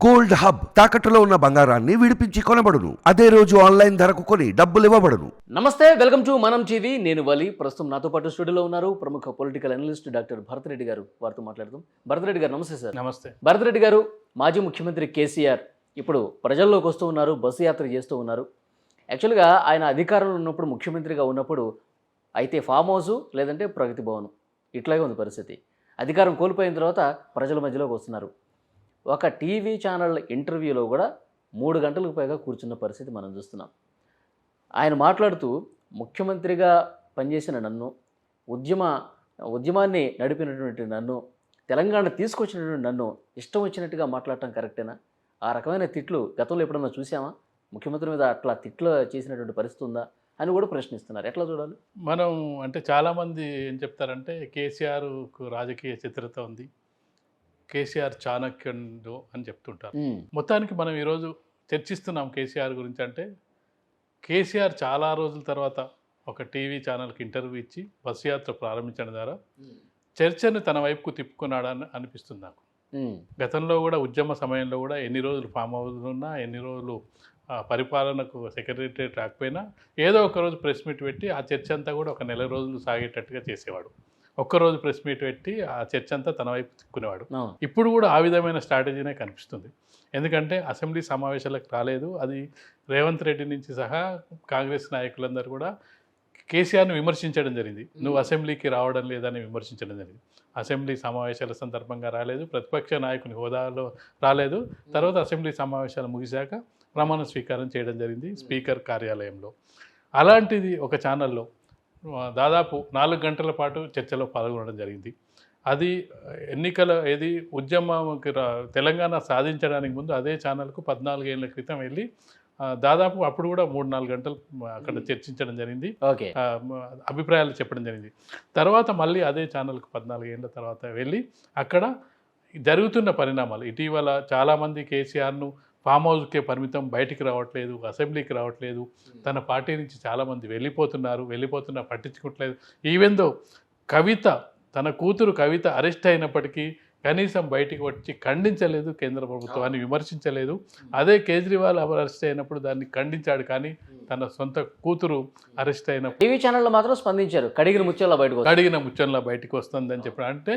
Gold hub తాకట్టులో ఉన్న బంగారాన్ని విడిపించి కొనబడును. అదే రోజు ఆన్లైన్ ధరకు కొని డబ్బులు ఇవ్వబడును. నమస్తే, వెల్కమ్ టు మనం టీవీ. నేను వలి. ప్రస్తుతం నాతో పాటు స్టూడియోలో ఉన్నారు ప్రముఖ political analyst doctor Bharat Reddy గారు. వారితో మాట్లాడదాం. భరత్ రెడ్డి గారు నమస్తే సార్. నమస్తే. భరత్ రెడ్డి గారు, మాజీ ముఖ్యమంత్రి కేసీఆర్ ఇప్పుడు ప్రజల్లోకి వస్తూ ఉన్నారు, బస్సు యాత్ర చేస్తూ ఉన్నారు. యాక్చువల్గా ఆయన అధికారంలో ఉన్నప్పుడు, ముఖ్యమంత్రిగా ఉన్నప్పుడు అయితే ఫామ్ హౌస్ లేదంటే ప్రగతి భవన్ ఇట్లాగే ఉంది పరిస్థితి. అధికారం కోల్పోయిన తర్వాత ప్రజల మధ్యలోకి వస్తున్నారు. ఒక టీవీ ఛానల్ ఇంటర్వ్యూలో కూడా 3 గంటలకు పైగా కూర్చున్న పరిస్థితి మనం చూస్తున్నాం. ఆయన మాట్లాడుతూ ముఖ్యమంత్రిగా పనిచేసిన నన్ను, ఉద్యమాన్ని నడిపినటువంటి నన్ను, తెలంగాణ తీసుకొచ్చినటువంటి నన్ను ఇష్టం వచ్చినట్టుగా మాట్లాడటం కరెక్టేనా? ఆ రకమైన తిట్లు గతంలో ఎప్పుడన్నా చూసామా? ముఖ్యమంత్రి మీద అట్లా తిట్లు చేసినటువంటి పరిస్థితి ఉందా అని కూడా ప్రశ్నిస్తున్నారు. ఎట్లా చూడాలి? మనం అంటే చాలామంది ఏం చెప్తారంటే కేసీఆర్కు రాజకీయ చిత్రత ఉంది, కేసీఆర్ చాణక్యుడు అని చెప్తుంటారు. మొత్తానికి మనం ఈరోజు చర్చిస్తున్నాం కేసీఆర్ గురించి. అంటే కేసీఆర్ చాలా రోజుల తర్వాత ఒక టీవీ ఛానల్కి ఇంటర్వ్యూ ఇచ్చి బస్సు యాత్ర ప్రారంభించడం ద్వారా చర్చను తన వైపుకు తిప్పుకున్నాడని అనిపిస్తుంది నాకు. గతంలో కూడా ఉద్యమ సమయంలో కూడా ఎన్ని రోజులు ఫామ్ హౌస్ ఉన్నా, ఎన్ని రోజులు పరిపాలనకు సెక్రటరియట్ రాకపోయినా ఏదో ఒక రోజు ప్రెస్ మీట్ పెట్టి ఆ చర్చ అంతా కూడా ఒక నెల రోజులు సాగేటట్టుగా చేసేవాడు. ఒక్కరోజు ప్రెస్ మీట్ పెట్టి ఆ చర్చ అంతా తన వైపు తిక్కునేవాడు. ఇప్పుడు కూడా ఆ విధమైన స్ట్రాటజీనే కనిపిస్తుంది. ఎందుకంటే అసెంబ్లీ సమావేశాలకు రాలేదు. అది రేవంత్ రెడ్డి నుంచి సహా కాంగ్రెస్ నాయకులందరూ కూడా కేసీఆర్ను విమర్శించడం జరిగింది. నువ్వు అసెంబ్లీకి రావడం లేదని విమర్శించడం జరిగింది. అసెంబ్లీ సమావేశాల సందర్భంగా రాలేదు, ప్రతిపక్ష నాయకుని హోదాలో రాలేదు. తర్వాత అసెంబ్లీ సమావేశాలు ముగిశాక ప్రమాణ స్వీకారం చేయడం జరిగింది స్పీకర్ కార్యాలయంలో. అలాంటిది ఒక ఛానల్లో దాదాపు 4 గంటల పాటు చర్చలో పాల్గొనడం జరిగింది. అది ఉద్యమంకి తెలంగాణ సాధించడానికి ముందు అదే ఛానల్కు 14 ఏళ్ల క్రితం వెళ్ళి దాదాపు అప్పుడు కూడా 3-4 గంటలు అక్కడ చర్చించడం జరిగింది, అభిప్రాయాలు చెప్పడం జరిగింది. తర్వాత మళ్ళీ అదే ఛానల్కు 14 ఏళ్ళ తర్వాత వెళ్ళి అక్కడ జరుగుతున్న పరిణామాలు, ఇటీవల చాలామంది కేసీఆర్ను ఫామ్ హౌస్కే పరిమితం, బయటికి రావట్లేదు, అసెంబ్లీకి రావట్లేదు, తన పార్టీ నుంచి చాలామంది వెళ్ళిపోతున్నా పట్టించుకోవట్లేదు. ఈవెన్ దో తన కూతురు కవిత అరెస్ట్ అయినప్పటికీ కనీసం బయటికి వచ్చి ఖండించలేదు, కేంద్ర ప్రభుత్వాన్ని విమర్శించలేదు. అదే కేజ్రీవాల్ అరెస్ట్ అయినప్పుడు దాన్ని ఖండించాడు, కానీ తన సొంత కూతురు అరెస్ట్ అయినప్పుడు టీవీ ఛానల్లో మాత్రం స్పందించారు. కడిగిన ముత్యంలా బయటకు వస్తుందని చెప్పడం అంటే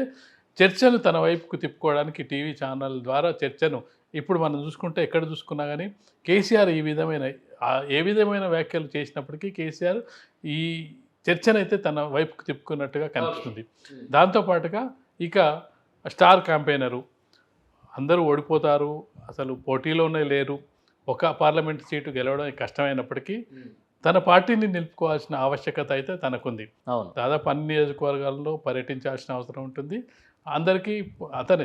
చర్చను తన వైపుకు తిప్పుకోవడానికి టీవీ ఛానల్ ద్వారా చర్చను ఇప్పుడు మనం చూసుకుంటే ఎక్కడ చూసుకున్నా కానీ కేసీఆర్ ఏ విధమైన వ్యాఖ్యలు చేసినప్పటికీ కేసీఆర్ ఈ చర్చనైతే తన వైపుకు తిప్పుకున్నట్టుగా కనిపిస్తుంది. దాంతోపాటుగా ఇక స్టార్ క్యాంపెయినరు అందరూ ఓడిపోతారు, అసలు పోటీలోనే లేరు, ఒక పార్లమెంట్ సీటు గెలవడం కష్టమైనప్పటికీ తన పార్టీని నిలుపుకోవాల్సిన ఆవశ్యకత అయితే తనకుంది. దాదాపు అన్ని నియోజకవర్గాల్లో పర్యటించాల్సిన అవసరం ఉంటుంది. అందరికీ అతని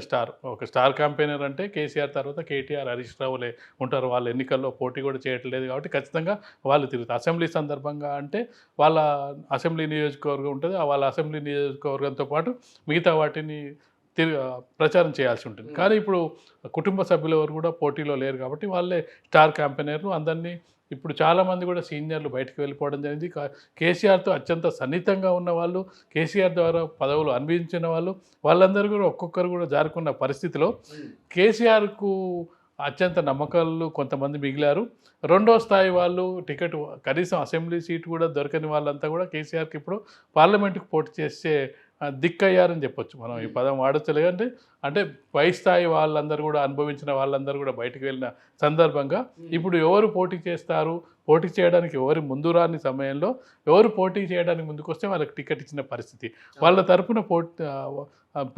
ఒక స్టార్ క్యాంపెయినర్ అంటే కేసీఆర్ తర్వాత కేటీఆర్, హరీష్ రావులే ఉంటారు. వాళ్ళు ఎన్నికల్లో పోటీ కూడా చేయట్లేదు కాబట్టి ఖచ్చితంగా వాళ్ళు తిరుగుతారు. అసెంబ్లీ సందర్భంగా అంటే వాళ్ళ అసెంబ్లీ నియోజకవర్గం ఉంటుంది, వాళ్ళ అసెంబ్లీ నియోజకవర్గంతో పాటు మిగతా వాటిని ప్రచారం చేయాల్సి ఉంటుంది. కానీ ఇప్పుడు కుటుంబ సభ్యులు ఎవరు కూడా పోటీలో లేరు కాబట్టి వాళ్ళే స్టార్ క్యాంపెయినర్లు. అందరినీ ఇప్పుడు చాలామంది కూడా సీనియర్లు బయటకు వెళ్ళిపోవడం జరిగింది. కేసీఆర్తో అత్యంత సన్నిహితంగా ఉన్న వాళ్ళు, కేసీఆర్ ద్వారా పదవులు అనుభవించిన వాళ్ళందరూ కూడా ఒక్కొక్కరు కూడా జారుకున్న పరిస్థితిలో కేసీఆర్కు అత్యంత నమ్మకాలు కొంతమంది మిగిలారు. రెండో స్థాయి వాళ్ళు టికెట్, కనీసం అసెంబ్లీ సీటు కూడా దొరకని వాళ్ళంతా కూడా కేసీఆర్కి ఇప్పుడు పార్లమెంటుకు పోటీ చేసే దిక్కయ్యారని చెప్పొచ్చు. మనం ఈ పదం వాడచ్చలే అంటే పై స్థాయి వాళ్ళందరూ కూడా అనుభవించిన వాళ్ళందరూ కూడా బయటకు వెళ్ళిన సందర్భంగా ఇప్పుడు ఎవరు పోటీ చేస్తారు, పోటీ చేయడానికి ఎవరు ముందు రాని సమయంలో ఎవరు పోటీ చేయడానికి ముందుకు వస్తే వాళ్ళకి టికెట్ ఇచ్చిన పరిస్థితి, వాళ్ళ తరఫున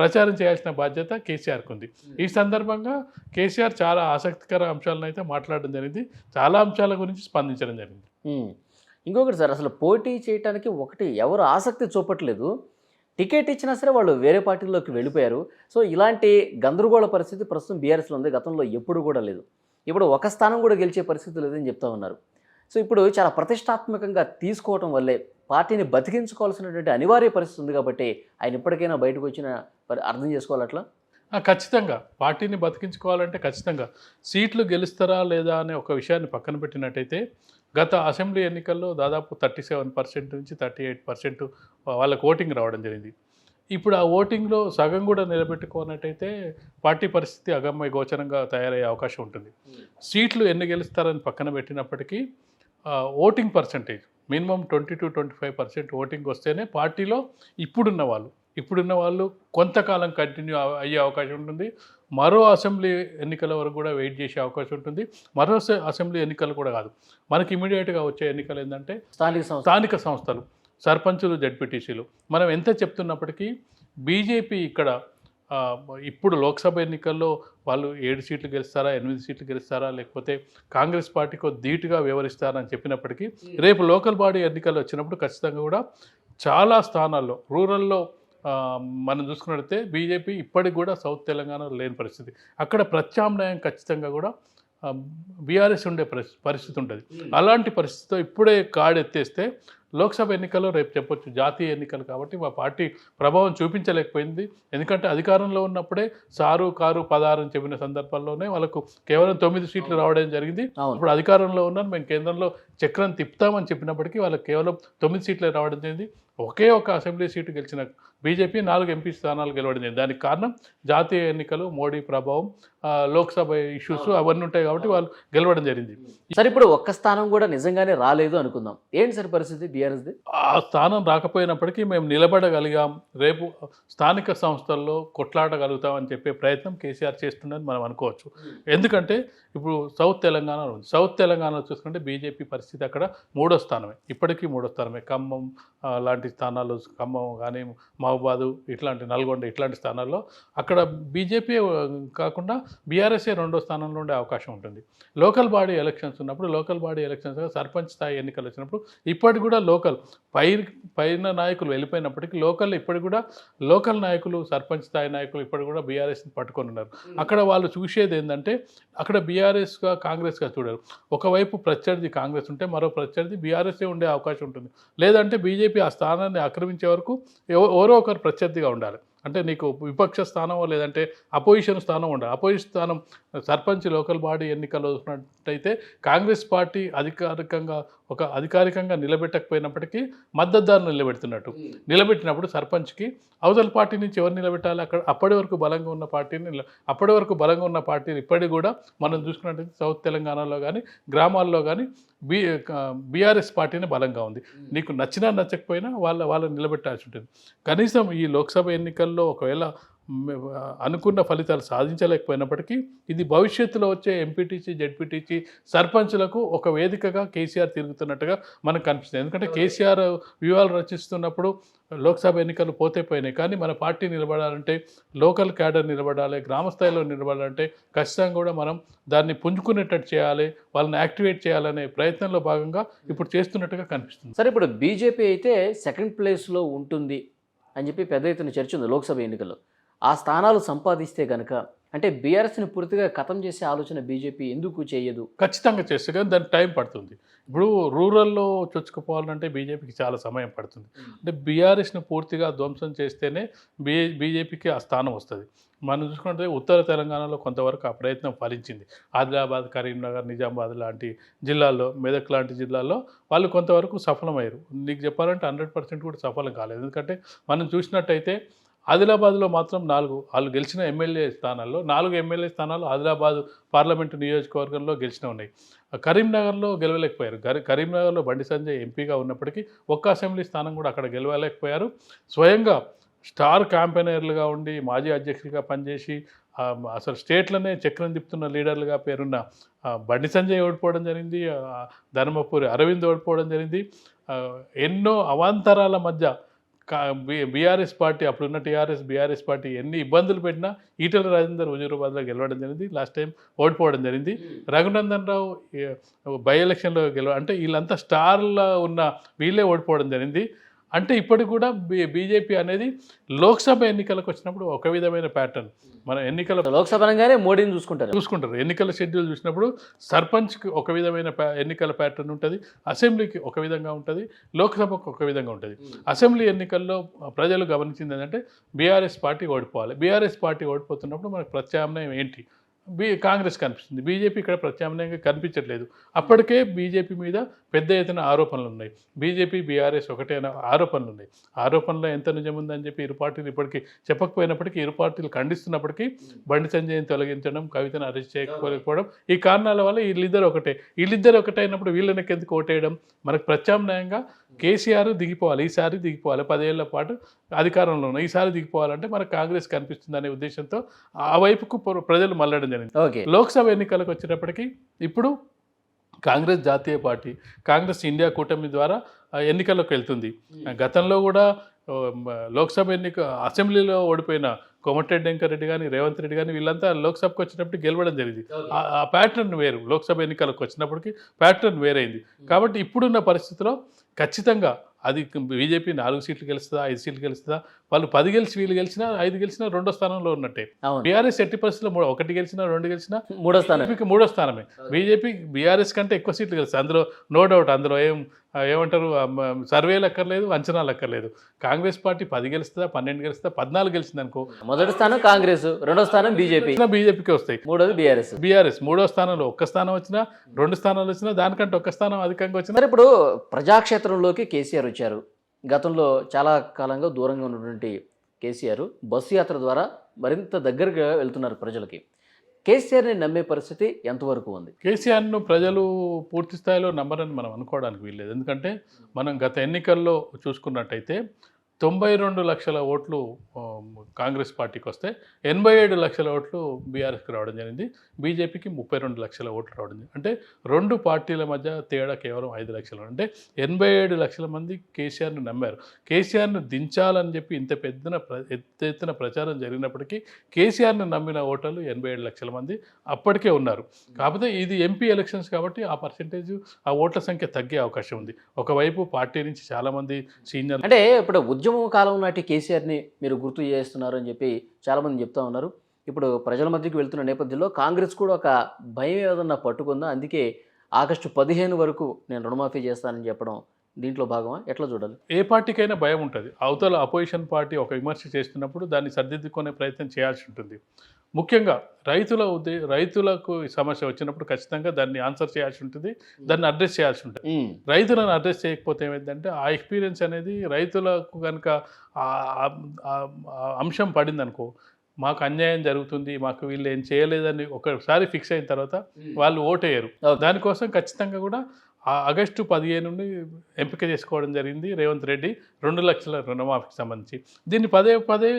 ప్రచారం చేయాల్సిన బాధ్యత కేసీఆర్కి ఉంది. ఈ సందర్భంగా కేసీఆర్ చాలా ఆసక్తికర అంశాలను అయితే మాట్లాడడం జరిగింది, చాలా అంశాల గురించి స్పందించడం జరిగింది. ఇంకొకటి సార్, అసలు పోటీ చేయడానికి ఎవరు ఆసక్తి చూపట్లేదు, టికెట్ ఇచ్చినా సరే వాళ్ళు వేరే పార్టీల్లోకి వెళ్ళిపోయారు. సో ఇలాంటి గందరగోళ పరిస్థితి ప్రస్తుతం బీఆర్ఎస్లో ఉంది, గతంలో ఎప్పుడు కూడా లేదు. ఇప్పుడు ఒక స్థానం కూడా గెలిచే పరిస్థితి లేదని చెప్తా ఉన్నారు. సో ఇప్పుడు చాలా ప్రతిష్టాత్మకంగా తీసుకోవటం వల్లే పార్టీని బతికించుకోవాల్సినటువంటి అనివార్య పరిస్థితి ఉంది కాబట్టి ఆయన ఇప్పటికైనా బయటకు వచ్చిన అర్థం చేసుకోవాలి. అట్లా ఖచ్చితంగా పార్టీని బతికించుకోవాలంటే ఖచ్చితంగా సీట్లు గెలుస్తారా లేదా అనే ఒక విషయాన్ని పక్కన పెట్టినట్టయితే గత అసెంబ్లీ ఎన్నికల్లో దాదాపు 37% నుంచి 38% వాళ్ళకు ఓటింగ్ రావడం జరిగింది. ఇప్పుడు ఆ ఓటింగ్లో సగం కూడా నిలబెట్టుకున్నట్టయితే పార్టీ పరిస్థితి అగమ్య గోచరంగా తయారయ్యే అవకాశం ఉంటుంది. సీట్లు ఎన్ని గెలుస్తారని పక్కన పెట్టినప్పటికీ ఓటింగ్ పర్సంటేజ్ మినిమం 20-25% ఓటింగ్ వస్తేనే పార్టీలో ఇప్పుడున్న వాళ్ళు కొంతకాలం కంటిన్యూ అయ్యే అవకాశం ఉంటుంది. మరో అసెంబ్లీ ఎన్నికల వరకు కూడా వెయిట్ చేసే అవకాశం ఉంటుంది. మరో అసెంబ్లీ ఎన్నికలు కూడా కాదు, మనకి ఇమీడియట్గా వచ్చే ఎన్నికలు ఏంటంటే స్థానిక సంస్థలు, సర్పంచులు, జడ్పీటీసీలు. మనం ఎంత చెప్తున్నప్పటికీ బీజేపీ ఇక్కడ ఇప్పుడు లోక్సభ ఎన్నికల్లో వాళ్ళు 7 సీట్లు గెలుస్తారా, 8 సీట్లు గెలుస్తారా, లేకపోతే కాంగ్రెస్ పార్టీకి ధీటుగా వ్యవహరిస్తారని చెప్పినప్పటికీ రేపు లోకల్ బాడీ ఎన్నికలు వచ్చినప్పుడు ఖచ్చితంగా కూడా చాలా స్థానాల్లో రూరల్లో మనం చూసుకున్నట్లయితే బీజేపీ ఇప్పటికి కూడా సౌత్ తెలంగాణలో లేని పరిస్థితి. అక్కడ ప్రత్యామ్నాయం ఖచ్చితంగా కూడా బీఆర్ఎస్ ఉండే పరిస్థితి ఉంటుంది. అలాంటి పరిస్థితితో ఇప్పుడే ఎత్తేస్తే లోక్సభ ఎన్నికల్లో రేపు చెప్పొచ్చు జాతీయ ఎన్నికలు కాబట్టి మా పార్టీ ప్రభావం చూపించలేకపోయింది. ఎందుకంటే అధికారంలో ఉన్నప్పుడే సారు కారు 16 అని చెప్పిన సందర్భాల్లోనే వాళ్ళకు కేవలం 9 సీట్లు రావడం జరిగింది. ఇప్పుడు అధికారంలో ఉన్నాను, మేము కేంద్రంలో చక్రం తిప్పుతామని చెప్పినప్పటికీ వాళ్ళకి కేవలం 9 సీట్లే రావడం జరిగింది. ఒకే ఒక అసెంబ్లీ సీటు గెలిచిన బీజేపీ 4 ఎంపీ స్థానాలు గెలవడం జరిగింది. దానికి కారణం జాతీయ ఎన్నికలు, మోడీ ప్రభావం, లోక్సభ ఇష్యూస్ అవన్నీ ఉంటాయి కాబట్టి వాళ్ళు గెలవడం జరిగింది. సార్ ఇప్పుడు ఒక్క స్థానం కూడా నిజంగానే రాలేదు అనుకుందాం, ఏంటి సార్ పరిస్థితి బీఆర్ఎస్ది? ఆ స్థానం రాకపోయినప్పటికీ మేము నిలబడగలిగాం, రేపు స్థానిక సంస్థల్లో కొట్లాడగలుగుతామని చెప్పే ప్రయత్నం కేసీఆర్ చేస్తుందని మనం అనుకోవచ్చు. ఎందుకంటే ఇప్పుడు సౌత్ తెలంగాణలో చూసుకుంటే బీజేపీ పరిస్థితి అక్కడ 3వ స్థానమే, ఇప్పటికీ 3వ స్థానమే. ఖమ్మం లాంటి స్థానాలు, ఖమ్మం కానీ మహబూబాదు ఇట్లాంటి నల్గొండ ఇట్లాంటి స్థానాల్లో అక్కడ బీజేపీ కాకుండా బీఆర్ఎస్ఏ 2వ స్థానంలో ఉండే అవకాశం ఉంటుంది. లోకల్ బాడీ ఎలక్షన్స్ ఉన్నప్పుడు, లోకల్ బాడీ ఎలక్షన్స్ సర్పంచ్ స్థాయి ఎన్నికలు వచ్చినప్పుడు ఇప్పటికి కూడా లోకల్ పైన నాయకులు వెళ్ళిపోయినప్పటికీ ఇప్పటికి కూడా లోకల్ నాయకులు, సర్పంచ్ స్థాయి నాయకులు ఇప్పటికి కూడా బీఆర్ఎస్ని పట్టుకొని ఉన్నారు. అక్కడ వాళ్ళు చూసేది ఏంటంటే అక్కడ బీఆర్ఎస్గా కాంగ్రెస్గా చూడరు. ఒకవైపు ప్రత్యర్థి కాంగ్రెస్ ఉంటే మరో ప్రత్యర్థి బీఆర్ఎస్ఏ ఉండే అవకాశం ఉంటుంది. లేదంటే బీజేపీ ఆ స్థానాన్ని ఆక్రమించే వరకు ఎవరో ఒకరు ప్రత్యర్థిగా ఉండాలి. అంటే నీకు విపక్ష స్థానం లేదంటే అపోజిషన్ స్థానం ఉండాలి. అపోజిషన్ స్థానం సర్పంచ్ లోకల్ బాడీ ఎన్నికల్లో చూసినట్టయితే కాంగ్రెస్ పార్టీ అధికారికంగా నిలబెట్టకపోయినప్పటికీ మద్దతుదారులు నిలబెట్టినప్పుడు సర్పంచ్కి అవతల పార్టీ నుంచి ఎవరు నిలబెట్టాలి? అక్కడ అప్పటి వరకు బలంగా ఉన్న పార్టీని ఇప్పటికి కూడా మనం చూసుకున్నట్టయితే సౌత్ తెలంగాణలో కానీ గ్రామాల్లో కానీ బీఆర్ఎస్ పార్టీనే బలంగా ఉంది. నీకు నచ్చినా నచ్చకపోయినా వాళ్ళని నిలబెట్టాల్సి ఉంటుంది. కనీసం ఈ లోక్సభ ఎన్నికల్లో ఒకవేళ అనుకున్న ఫలితాలు సాధించలేకపోయినప్పటికీ ఇది భవిష్యత్తులో వచ్చే ఎంపీటీసీ, జెడ్పీటీసీ, సర్పంచులకు ఒక వేదికగా కేసీఆర్ తిరుగుతున్నట్టుగా మనకు కనిపిస్తుంది. ఎందుకంటే కేసీఆర్ వ్యూహాలు రచిస్తున్నప్పుడు లోక్సభ ఎన్నికలు పోయినాయి, కానీ మన పార్టీ నిలబడాలంటే లోకల్ క్యాడర్ నిలబడాలి, గ్రామ స్థాయిలో నిలబడాలంటే ఖచ్చితంగా కూడా మనం దాన్ని పుంజుకునేటట్టు చేయాలి, వాళ్ళని యాక్టివేట్ చేయాలనే ప్రయత్నంలో భాగంగా ఇప్పుడు చేస్తున్నట్టుగా కనిపిస్తుంది. సరే ఇప్పుడు బీజేపీ అయితే 2nd ప్లేస్లో ఉంటుంది అని చెప్పి పెద్ద ఎత్తున చర్చ ఉంది లోక్సభ ఎన్నికల్లో. ఆ స్థానాలు సంపాదిస్తే కనుక అంటే బీఆర్ఎస్ని పూర్తిగా ఖతం చేసే ఆలోచన బీజేపీ ఎందుకు చేయదు? ఖచ్చితంగా చేస్తే కానీ దానికి టైం పడుతుంది. ఇప్పుడు రూరల్లో చొచ్చుకుపోవాలంటే బీజేపీకి చాలా సమయం పడుతుంది. అంటే బీఆర్ఎస్ని పూర్తిగా ధ్వంసం చేస్తేనే బీజేపీకి ఆ స్థానం వస్తుంది. మనం చూసుకుంటే ఉత్తర తెలంగాణలో కొంతవరకు ఆ ప్రయత్నం ఫలించింది. ఆదిలాబాద్, కరీంనగర్, నిజామాబాద్ లాంటి జిల్లాల్లో, మెదక్ లాంటి జిల్లాల్లో వాళ్ళు కొంతవరకు సఫలమయ్యారు. నీకు చెప్పాలంటే 100% కూడా సఫలం కాలేదు. ఎందుకంటే మనం చూసినట్టయితే ఆదిలాబాద్లో మాత్రం వాళ్ళు గెలిచిన ఎమ్మెల్యే స్థానాల్లో 4 ఎమ్మెల్యే స్థానాలు ఆదిలాబాద్ పార్లమెంటు నియోజకవర్గంలో గెలిచిన ఉన్నాయి. కరీంనగర్లో గెలవలేకపోయారు. కరీంనగర్లో బండి సంజయ్ ఎంపీగా ఉన్నప్పటికీ ఒక్క అసెంబ్లీ స్థానం కూడా అక్కడ గెలవలేకపోయారు. స్వయంగా స్టార్ క్యాంపెయినర్లుగా ఉండి మాజీ అధ్యక్షులుగా పనిచేసి అసలు స్టేట్లోనే చక్రం తిప్పుతున్న లీడర్లుగా పేరున్న బండి సంజయ్ ఓడిపోవడం జరిగింది, ధర్మపురి అరవింద్ ఓడిపోవడం జరిగింది. ఎన్నో అవాంతరాల మధ్య బీఆర్ఎస్ పార్టీ, అప్పుడున్న బీఆర్ఎస్ పార్టీ ఎన్ని ఇబ్బందులు పెట్టినా ఈటెల రాజేందర్ హుజూరాబాద్లో గెలవడం జరిగింది. లాస్ట్ టైం ఓడిపోవడం జరిగింది. రఘునందన్ రావు బై ఎలక్షన్లో అంటే వీళ్ళంతా స్టార్లో ఉన్న వీళ్ళే ఓడిపోవడం జరిగింది. అంటే ఇప్పటికి కూడా బీజేపీ అనేది లోక్సభ ఎన్నికలకు వచ్చినప్పుడు ఒక విధమైన ప్యాటర్న్, మన లోక్సభ అనగానే మోడీని చూసుకుంటారు. ఎన్నికల షెడ్యూల్ చూసినప్పుడు సర్పంచ్కి ఒక విధమైన ఎన్నికల ప్యాటర్న్ ఉంటుంది, అసెంబ్లీకి ఒక విధంగా ఉంటుంది, లోక్సభకు ఒక విధంగా ఉంటుంది. అసెంబ్లీ ఎన్నికల్లో ప్రజలు గమనించింది ఏంటంటే బీఆర్ఎస్ పార్టీ ఓడిపోవాలి. బీఆర్ఎస్ పార్టీ ఓడిపోతున్నప్పుడు మనకు ప్రత్యామ్నాయం ఏంటి? కాంగ్రెస్ కనిపిస్తుంది. బీజేపీ ఇక్కడ ప్రత్యామ్నాయంగా కనిపించట్లేదు. అప్పటికే బీజేపీ మీద పెద్ద ఎత్తున ఆరోపణలు ఉన్నాయి. బీజేపీ బీఆర్ఎస్ ఒకటే అనే ఆరోపణలు ఉన్నాయి. ఆరోపణలో ఎంత నిజం ఉందని చెప్పి ఇరు పార్టీలు ఇప్పటికీ చెప్పకపోయినప్పటికీ, ఇరు పార్టీలు ఖండిస్తున్నప్పటికీ బండి సంజయ్ని తొలగించడం, కవితను అరెస్ట్ చేయకపోవడం, ఈ కారణాల వల్ల వీళ్ళిద్దరు ఒకటే అయినప్పుడు వీళ్ళకి ఎందుకు ఓటేయడం? మనకు ప్రత్యామ్నాయంగా కేసీఆర్ దిగిపోవాలి, ఈసారి దిగిపోవాలి, 10 ఏళ్ల పాటు అధికారంలో ఉన్న ఈసారి దిగిపోవాలంటే మనకు కాంగ్రెస్ కనిపిస్తుంది అనే ఉద్దేశంతో ఆ వైపుకు ప్రజలు మళ్ళడం జరిగింది. లోక్సభ ఎన్నికలకు వచ్చేటప్పటికి ఇప్పుడు కాంగ్రెస్ జాతీయ పార్టీ, కాంగ్రెస్ ఇండియా కూటమి ద్వారా ఎన్నికల్లోకి వెళ్తుంది. గతంలో కూడా లోక్సభ అసెంబ్లీలో ఓడిపోయిన కోమటిరెడ్డి వెంకరెడ్డి కానీ, రేవంత్ రెడ్డి కానీ వీళ్ళంతా లోక్సభకు వచ్చినప్పుడు గెలవడం జరిగింది. ఆ ప్యాటర్న్ వేరు. లోక్సభ ఎన్నికలకు వచ్చినప్పటికీ ప్యాటర్న్ వేరైంది. కాబట్టి ఇప్పుడున్న పరిస్థితిలో ఖచ్చితంగా అది బీజేపీ 4 సీట్లు గెలుస్తుందా, 5 సీట్లు గెలుస్తుందా? వాళ్ళు 10 గెలిచి వీళ్ళు గెలిచినా, 5 గెలిచినా 2వ స్థానంలో ఉన్నట్టే. బీఆర్ఎస్ ఎట్టి పరిస్థితుల్లో 1 గెలిచినా 2 గెలిచినా 3వ స్థానమే. బీజేపీ బీఆర్ఎస్ కంటే ఎక్కువ సీట్లు గెలుస్తుంది. అందులో నో డౌట్. అందులో ఏమంటారు, సర్వేలు అక్కర్లేదు, అంచనాలు అక్కర్లేదు. కాంగ్రెస్ పార్టీ 10 గెలుస్తుందా, 12 గెలుస్తుందా, 14 గెలిచింది అనుకో, మొదటి స్థానం కాంగ్రెస్, 2వ స్థానం బీజేపీకి వస్తాయి, 3వది బీఆర్ఎస్. 3వ స్థానంలో 1 స్థానం వచ్చినా, 2 స్థానాలు వచ్చినా, దానికంటే 1 స్థానం అధికంగా వచ్చినా. మరి ఇప్పుడు ప్రజాక్షేత్రంలోకి కేసీఆర్ వచ్చారు. గతంలో చాలా కాలంగా దూరంగా ఉన్నటువంటి కేసీఆర్ బస్సు యాత్ర ద్వారా మరింత దగ్గరగా వెళ్తున్నారు ప్రజలకి. కేసీఆర్ని నమ్మే పరిస్థితి ఎంతవరకు ఉంది? కేసీఆర్ను ప్రజలు పూర్తి స్థాయిలో నమ్మరని మనం అనుకోవడానికి వీల్లేదు. ఎందుకంటే మనం గత ఎన్నికల్లో చూసుకున్నట్టయితే 92 లక్షల ఓట్లు కాంగ్రెస్ పార్టీకి వస్తే 87 లక్షల ఓట్లు బీఆర్ఎస్కి రావడం జరిగింది. బీజేపీకి 32 లక్షల ఓట్లు రావడం జరిగింది. అంటే 2 పార్టీల మధ్య తేడా కేవలం 5 లక్షలు. అంటే 87 లక్షల మంది కేసీఆర్ను నమ్మారు. కేసీఆర్ను దించాలని చెప్పి ఇంత ఎత్తున ప్రచారం జరిగినప్పటికీ కేసీఆర్ను నమ్మిన ఓటర్లు 87 లక్షల మంది అప్పటికే ఉన్నారు. కాకపోతే ఇది ఎంపీ ఎలక్షన్స్ కాబట్టి ఆ పర్సెంటేజ్, ఆ ఓట్ల సంఖ్య తగ్గే అవకాశం ఉంది. ఒకవైపు పార్టీ నుంచి చాలామంది సీనియర్, అంటే ఇప్పుడు ఉద్యమ కాలం నాటి కేసీఆర్ని మీరు గుర్తు చేస్తున్నారు అని చెప్పి చాలామంది చెప్తా ఉన్నారు. ఇప్పుడు ప్రజల మధ్యకి వెళ్తున్న నేపథ్యంలో కాంగ్రెస్ కూడా ఒక భయం ఏదన్నా పట్టుకుందా? అందుకే ఆగస్టు 15 వరకు నేను రుణమాఫీ చేస్తానని చెప్పడం దీంట్లో భాగమా? ఎట్లా చూడాలి? ఏ పార్టీకైనా భయం ఉంటుంది. అవతల అపోజిషన్ పార్టీ ఒక విమర్శ చేస్తున్నప్పుడు దాన్ని సర్దిద్దుకునే ప్రయత్నం చేయాల్సి ఉంటుంది. ముఖ్యంగా రైతులకు సమస్య వచ్చినప్పుడు ఖచ్చితంగా దాన్ని ఆన్సర్ చేయాల్సి ఉంటుంది, దాన్ని అడ్రస్ చేయాల్సి ఉంటుంది. రైతులను అడ్రస్ చేయకపోతే ఏమైందంటే ఆ ఎక్స్పీరియన్స్ అనేది రైతులకు కనుక అంశం పడింది అనుకో, మాకు అన్యాయం జరుగుతుంది, మాకు వీళ్ళు ఏం చేయలేదని ఒకసారి ఫిక్స్ అయిన తర్వాత వాళ్ళు ఓటేయరు. దానికోసం ఖచ్చితంగా కూడా ఆగస్టు 15 ఎంపిక చేసుకోవడం జరిగింది రేవంత్ రెడ్డి 2 లక్షల రుణమాఫీకి సంబంధించి. దీన్ని పదే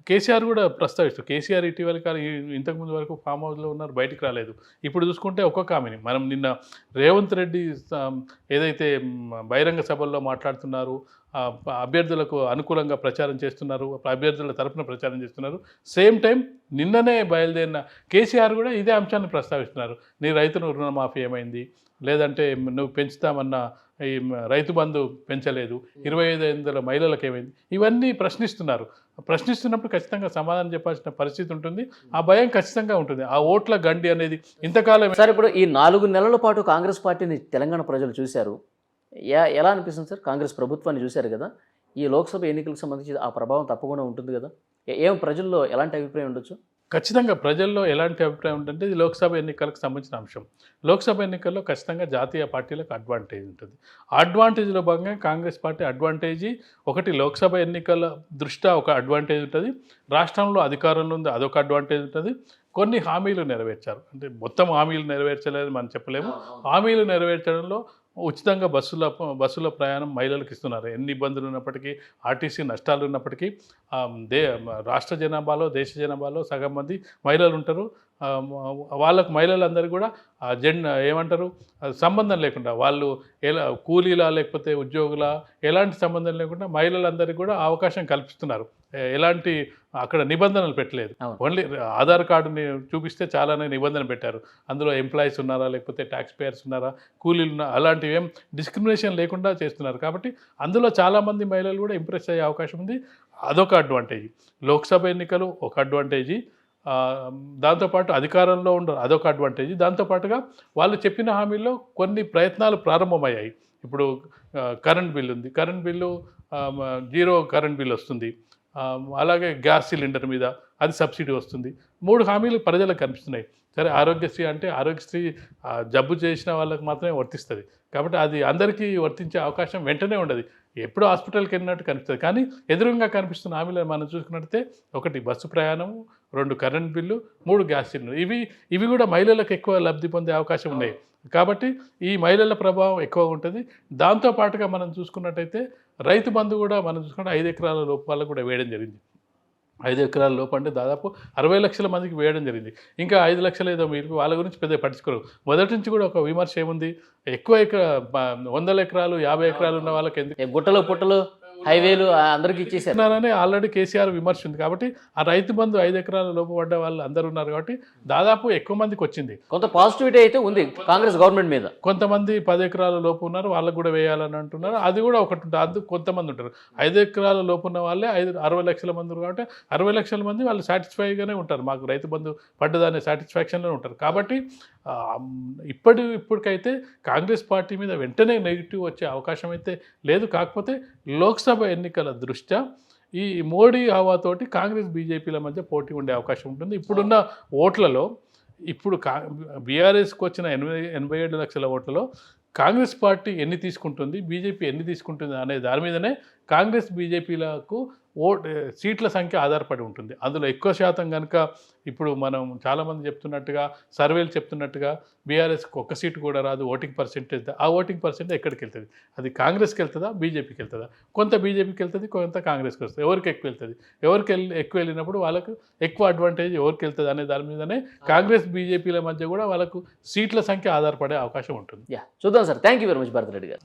కేసీఆర్ కూడా ప్రస్తావిస్తారు. కేసీఆర్ ఇటీవల కాలం ఇంతకుముందు వరకు ఫామ్ హౌస్లో ఉన్నారు, బయటికి రాలేదు. ఇప్పుడు చూసుకుంటే ఒక్కొక్క ఆమెని మనం నిన్న రేవంత్ రెడ్డి ఏదైతే బహిరంగ సభల్లో మాట్లాడుతున్నారు, అభ్యర్థులకు అనుకూలంగా ప్రచారం చేస్తున్నారు, అభ్యర్థుల తరపున ప్రచారం చేస్తున్నారు. సేమ్ టైం నిన్ననే బయలుదేరిన కేసీఆర్ కూడా ఇదే అంశాన్ని ప్రస్తావిస్తున్నారు. నీ రైతుల రుణమాఫీ ఏమైంది, లేదంటే నువ్వు పెంచుతామన్న ఈ రైతు బంధు పెంచలేదు, 25,000 మహిళలకు ఏమైంది, ఇవన్నీ ప్రశ్నిస్తున్నప్పుడు ఖచ్చితంగా సమాధానం చెప్పాల్సిన పరిస్థితి ఉంటుంది. ఆ భయం ఖచ్చితంగా ఉంటుంది. ఆ ఓట్ల గండి అనేది ఇంతకాలం. సార్, ఇప్పుడు ఈ 4 నెలల పాటు కాంగ్రెస్ పార్టీని తెలంగాణ ప్రజలు చూశారు. ఎలా అనిపిస్తుంది సార్? కాంగ్రెస్ ప్రభుత్వాన్ని చూశారు కదా, ఈ లోక్సభ ఎన్నికలకు సంబంధించి ఆ ప్రభావం తప్పకుండా ఉంటుంది కదా. ప్రజల్లో ఎలాంటి అభిప్రాయం ఉండొచ్చు? ఖచ్చితంగా ప్రజల్లో ఎలాంటి అభిప్రాయం ఉంటుందంటే ఇది లోక్సభ ఎన్నికలకు సంబంధించిన అంశం. లోక్సభ ఎన్నికల్లో ఖచ్చితంగా జాతీయ పార్టీలకు అడ్వాంటేజ్ ఉంటుంది. అడ్వాంటేజ్లో భాగంగా కాంగ్రెస్ పార్టీ అడ్వాంటేజీ ఒకటి, లోక్సభ ఎన్నికల దృష్ట్యా ఒక అడ్వాంటేజ్ ఉంటుంది, రాష్ట్రంలో అధికారంలో ఉంది అదొక అడ్వాంటేజ్ ఉంటుంది. కొన్ని హామీలు నెరవేర్చారు, అంటే మొత్తం హామీలు నెరవేర్చలేదు మనం చెప్పలేము. హామీలు నెరవేర్చడంలో ఉచితంగా బస్సుల ప్రయాణం మహిళలకు ఇస్తున్నారు. ఎన్ని ఇబ్బందులు ఉన్నప్పటికీ, ఆర్టీసీ నష్టాలు ఉన్నప్పటికీ రాష్ట్ర జనాభాలో, దేశ జనాభాలో సగం మంది మహిళలు ఉంటారు. వాళ్ళకు మహిళలందరూ కూడా ఏమంటారు, సంబంధం లేకుండా వాళ్ళు కూలీలా లేకపోతే ఉద్యోగుల ఎలాంటి సంబంధం లేకుండా మహిళలందరికీ కూడా అవకాశం కల్పిస్తున్నారు. ఎలాంటి అక్కడ నిబంధనలు పెట్టలేదు. ఓన్లీ ఆధార్ కార్డుని చూపిస్తే చాలానే నిబంధన పెట్టారు. అందులో ఎంప్లాయీస్ ఉన్నారా, లేకపోతే ట్యాక్స్ పేయర్స్ ఉన్నారా, కూలీలు ఉన్నారా, అలాంటివి ఏం డిస్క్రిమినేషన్ లేకుండా చేస్తున్నారు. కాబట్టి అందులో చాలామంది మహిళలు కూడా ఇంప్రెస్ అయ్యే అవకాశం ఉంది. అదొక అడ్వాంటేజ్. లోక్సభ ఎన్నికలు ఒక అడ్వాంటేజీ, దాంతోపాటు అధికారంలో ఉండరు అదొక అడ్వాంటేజ్. దాంతోపాటుగా వాళ్ళు చెప్పిన హామీల్లో కొన్ని ప్రయత్నాలు ప్రారంభమయ్యాయి. ఇప్పుడు కరెంట్ బిల్లు ఉంది, కరెంట్ బిల్లు 0 కరెంట్ బిల్ వస్తుంది. అలాగే గ్యాస్ సిలిండర్ మీద అది సబ్సిడీ వస్తుంది. 3 హామీలు ప్రజలకు కనిపిస్తున్నాయి. సరే ఆరోగ్యశ్రీ అంటే ఆరోగ్యశ్రీ జబ్బు చేసిన వాళ్ళకి మాత్రమే వర్తిస్తుంది కాబట్టి అది అందరికీ వర్తించే అవకాశం వెంటనే ఉండదు. ఎప్పుడో హాస్పిటల్కి వెళ్ళినట్టు కనిపిస్తుంది. కానీ ఎదురుగా కనిపిస్తున్న హామీలను మనం చూసుకున్నట్లయితే 1 బస్సు ప్రయాణము, 2 కరెంట్ బిల్లు, 3 గ్యాస్ సిలిండర్. ఇవి కూడా మహిళలకు ఎక్కువ లబ్ధి పొందే అవకాశం ఉన్నాయి. కాబట్టి ఈ మహిళల ప్రభావం ఎక్కువగా ఉంటుంది. దాంతోపాటుగా మనం చూసుకున్నట్టయితే రైతు బంధు కూడా మనం చూసుకుంటే 5 ఎకరాల లోపు వాళ్ళకు కూడా వేయడం జరిగింది. 5 ఎకరాల లోపు అంటే దాదాపు 60 లక్షల మందికి వేయడం జరిగింది. ఇంకా 5 లక్షలు ఏదో మీరు వాళ్ళ గురించి పెద్ద పట్టించుకోరు. మొదటి నుంచి కూడా ఒక విమర్శ ఏముంది, ఎక్కువ 100 ఎకరాలు 50 ఎకరాలు ఉన్న వాళ్ళకి ఎందుకు గుట్టలు పుట్టలు హైవేలు అందరికి ఇచ్చేసారు అని ఆల్రెడీ కేసీఆర్ విమర్శ ఉంది. కాబట్టి ఆ రైతు బంధు 5 ఎకరాల లోపు పడ్డ వాళ్ళు అందరూ ఉన్నారు కాబట్టి దాదాపు ఎక్కువ మందికి వచ్చింది. కొంత పాజిటివిటీ అయితే ఉంది కాంగ్రెస్ గవర్నమెంట్ మీద. కొంతమంది 10 ఎకరాల లోపు ఉన్నారు, వాళ్ళకు కూడా వేయాలని అంటున్నారు. అది కూడా ఒకటి ఉంటుంది. అది కొంతమంది ఉంటారు. 5 ఎకరాల లోపు ఉన్న వాళ్ళే 60 లక్షల మంది ఉన్నారు కాబట్టి 60 లక్షల మంది వాళ్ళు సాటిస్ఫైగానే ఉంటారు. మాకు రైతు బంధు పడ్డదనే సాటిస్ఫాక్షన్లో ఉంటారు. కాబట్టి ఇప్పటికైతే కాంగ్రెస్ పార్టీ మీద వెంటనే నెగిటివ్ వచ్చే అవకాశం అయితే లేదు. కాకపోతే లోక్సభ ఎన్నికల దృష్ట్యా ఈ మోడీ హవాతోటి కాంగ్రెస్ బీజేపీల మధ్య పోటీ ఉండే అవకాశం ఉంటుంది. ఇప్పుడున్న ఓట్లలో ఇప్పుడు బీఆర్ఎస్కి వచ్చిన 87 లక్షల ఓట్లలో కాంగ్రెస్ పార్టీ ఎన్ని తీసుకుంటుంది, బీజేపీ ఎన్ని తీసుకుంటుంది అనే దాని మీదనే కాంగ్రెస్ బీజేపీలకు సీట్ల సంఖ్య ఆధారపడి ఉంటుంది. అందులో ఎక్కువ శాతం కనుక ఇప్పుడు మనం చాలామంది చెప్తున్నట్టుగా సర్వేలు చెప్తున్నట్టుగా బీఆర్ఎస్కి 1 సీటు కూడా రాదు, ఓటింగ్ పర్సెంటేజ్. ఆ ఓటింగ్ పర్సెంటేజ్ ఎక్కడికి వెళ్తుంది? అది కాంగ్రెస్కి వెళ్తుందా, బీజేపీకి వెళ్తుందా? కొంత బీజేపీకి వెళ్తుంది, కొంత కాంగ్రెస్కి వస్తుంది. ఎవరికి ఎక్కువ వెళ్తుంది? ఎక్కువ వెళ్ళినప్పుడు వాళ్ళకు ఎక్కువ అడ్వాంటేజ్ ఎవరికి వెళ్తుంది అనే దాని మీదనే కాంగ్రెస్ బీజేపీల మధ్య కూడా వాళ్ళకు సీట్ల సంఖ్య ఆధారపడే అవకాశం ఉంటుంది. చూద్దాం sir. Thank you very much Bharat Reddy గారు.